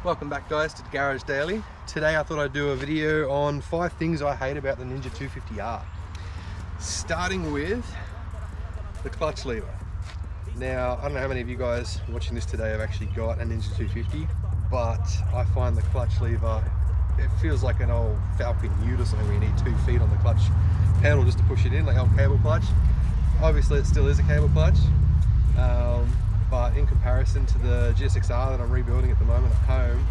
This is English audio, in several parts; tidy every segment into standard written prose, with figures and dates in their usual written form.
Welcome back guys to Garage Daily. Today I thought I'd do a video on 5 things I hate about the Ninja 250R. Starting with the clutch lever. Now, I don't know how many of you guys watching this today have actually got a Ninja 250, but I find the clutch lever, it feels like an old Falcon Ute or something where you need 2 feet on the clutch pedal just to push it in, like old cable clutch. Obviously it still is a cable clutch, but in comparison to the GSX-R that I'm rebuilding at the moment at home,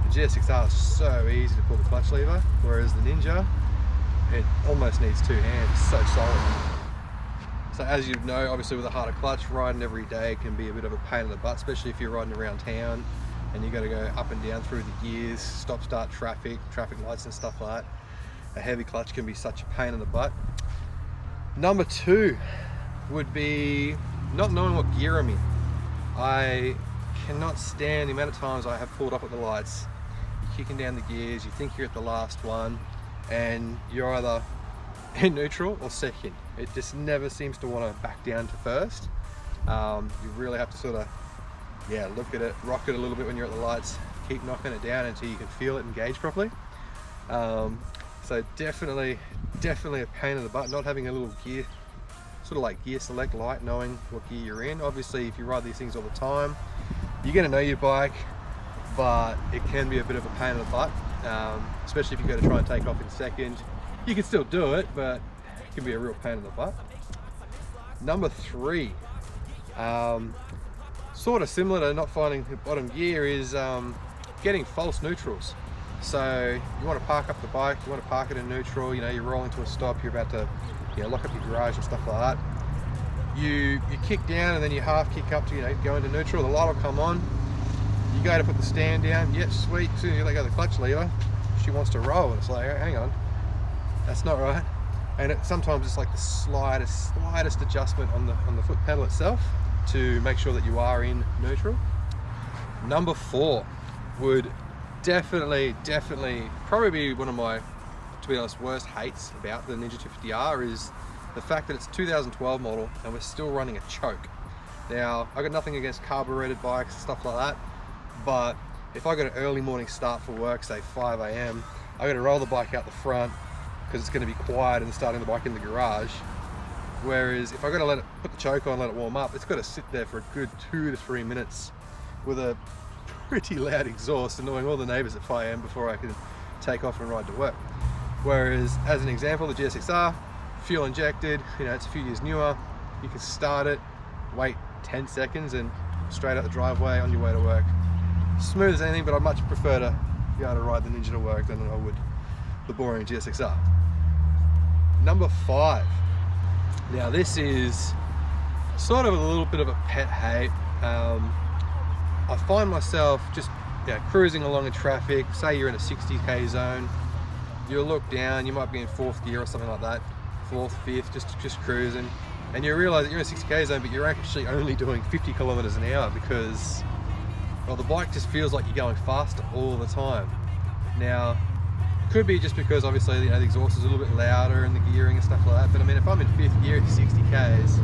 the GSX-R is so easy to pull the clutch lever, whereas the Ninja, it almost needs 2 hands. It's so solid. So as you know, obviously with a harder clutch, riding every day can be a bit of a pain in the butt, especially if you're riding around town and you got to go up and down through the gears, stop start traffic lights and stuff like that. A heavy clutch can be such a pain in the butt. Number 2 would be not knowing what gear I'm in. I cannot stand the amount of times I have pulled up at the lights. You're kicking down the gears, you think you're at the last one, and you're either in neutral or second. It just never seems to want to back down to first. You really have to sort of, look at it, rock it a little bit when you're at the lights, keep knocking it down until you can feel it engage properly. So definitely a pain in the butt, not having a little gear, sort of like gear select light, knowing what gear you're in. Obviously, if you ride these things all the time, you're going to know your bike, but it can be a bit of a pain in the butt, especially if you go to try and take off in second. You can still do it, but it can be a real pain in the butt. Number 3, sort of similar to not finding the bottom gear, is getting false neutrals. So you want to park up the bike, you want to park it in neutral, you're rolling to a stop, you're about to lock up your garage and stuff like that. You kick down and then you half kick up to go into neutral, the light will come on, you go to put the stand down, sweet, as soon as you let go of the clutch lever, she wants to roll, and it's like, hang on, that's not right. And sometimes it's like the slightest adjustment on the foot pedal itself to make sure that you are in neutral. Number 4 would definitely probably be one of my, to be honest, worst hates about the Ninja 250R is the fact that it's a 2012 model and we're still running a choke. Now, I've got nothing against carbureted bikes and stuff like that, but if I got an early morning start for work, say 5 AM, I got to roll the bike out the front because it's going to be quiet and starting the bike in the garage. Whereas if I got to put the choke on, let it warm up, it's got to sit there for a good 2 to 3 minutes with a pretty loud exhaust, annoying all the neighbors at 5 AM before I can take off and ride to work. Whereas, as an example, the GSX-R, fuel injected, it's a few years newer, you can start it, wait 10 seconds and straight out the driveway on your way to work. Smooth as anything, but I much prefer to be able to ride the Ninja to work than I would the boring GSX-R. Number 5. Now this is sort of a little bit of a pet hate. I find myself just cruising along in traffic, say you're in a 60k zone, you'll look down, you might be in 4th gear or something like that, 4th, 5th, just cruising, and you realize that you're in a 60k zone, but you're actually only doing 50 kilometers an hour because, well, the bike just feels like you're going faster all the time. Now, could be just because obviously the exhaust is a little bit louder and the gearing and stuff like that, but I mean, if I'm in 5th gear at 60 k's,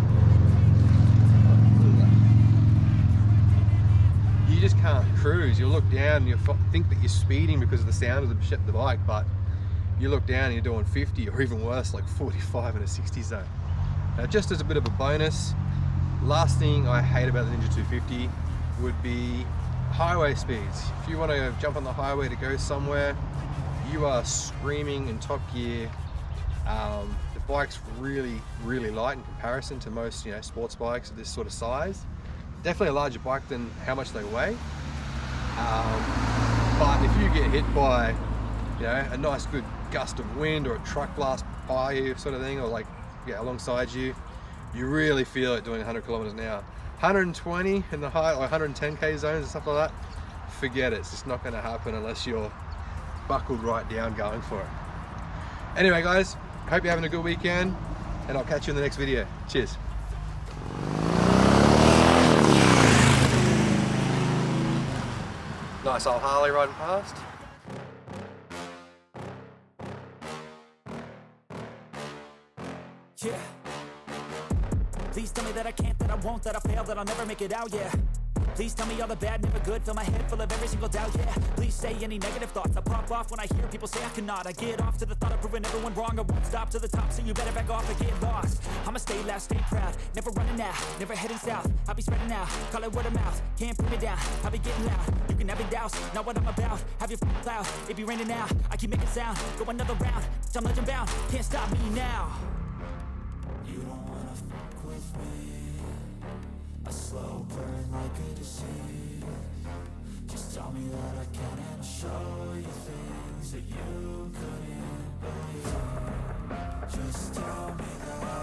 you just can't cruise. You'll look down and you think that you're speeding because of the sound of the bike, but you look down and you're doing 50 or even worse, like 45 in a 60 zone. Now, just as a bit of a bonus, last thing I hate about the Ninja 250 would be highway speeds. If you want to jump on the highway to go somewhere, you are screaming in top gear. The bike's really light in comparison to most sports bikes of this sort of size. Definitely a larger bike than how much they weigh. But if you get hit by a nice good gust of wind or a truck blast by you sort of thing, or alongside you, you really feel it doing 100 kilometers an hour. 120 in the high or 110k zones and stuff like that, forget it. It's just not going to happen unless you're buckled right down going for it. Anyway guys, hope you're having a good weekend, and I'll catch you in the next video. Cheers. Nice old Harley riding past. Yeah. Please tell me that I can't, that I won't, that I fail, that I'll never make it out, yeah. Please tell me all the bad, never good. Fill my head full of every single doubt, yeah. Please say any negative thoughts. I pop off when I hear people say I cannot. I get off to the thought of proving everyone wrong. I won't stop to the top, so you better back off and get lost. I'ma stay loud, stay proud, never running out, never heading south. I'll be spreading out, call it word of mouth. Can't put me down, I'll be getting loud. You can have your doubts, not what I'm about. Have your cloud, it be raining now. I keep making sound, go another round. I'm legend bound, can't stop me now. You don't wanna fuck with me. A slow burn like a disease. Just tell me that I can and I'll show you things that you couldn't believe. Just tell me that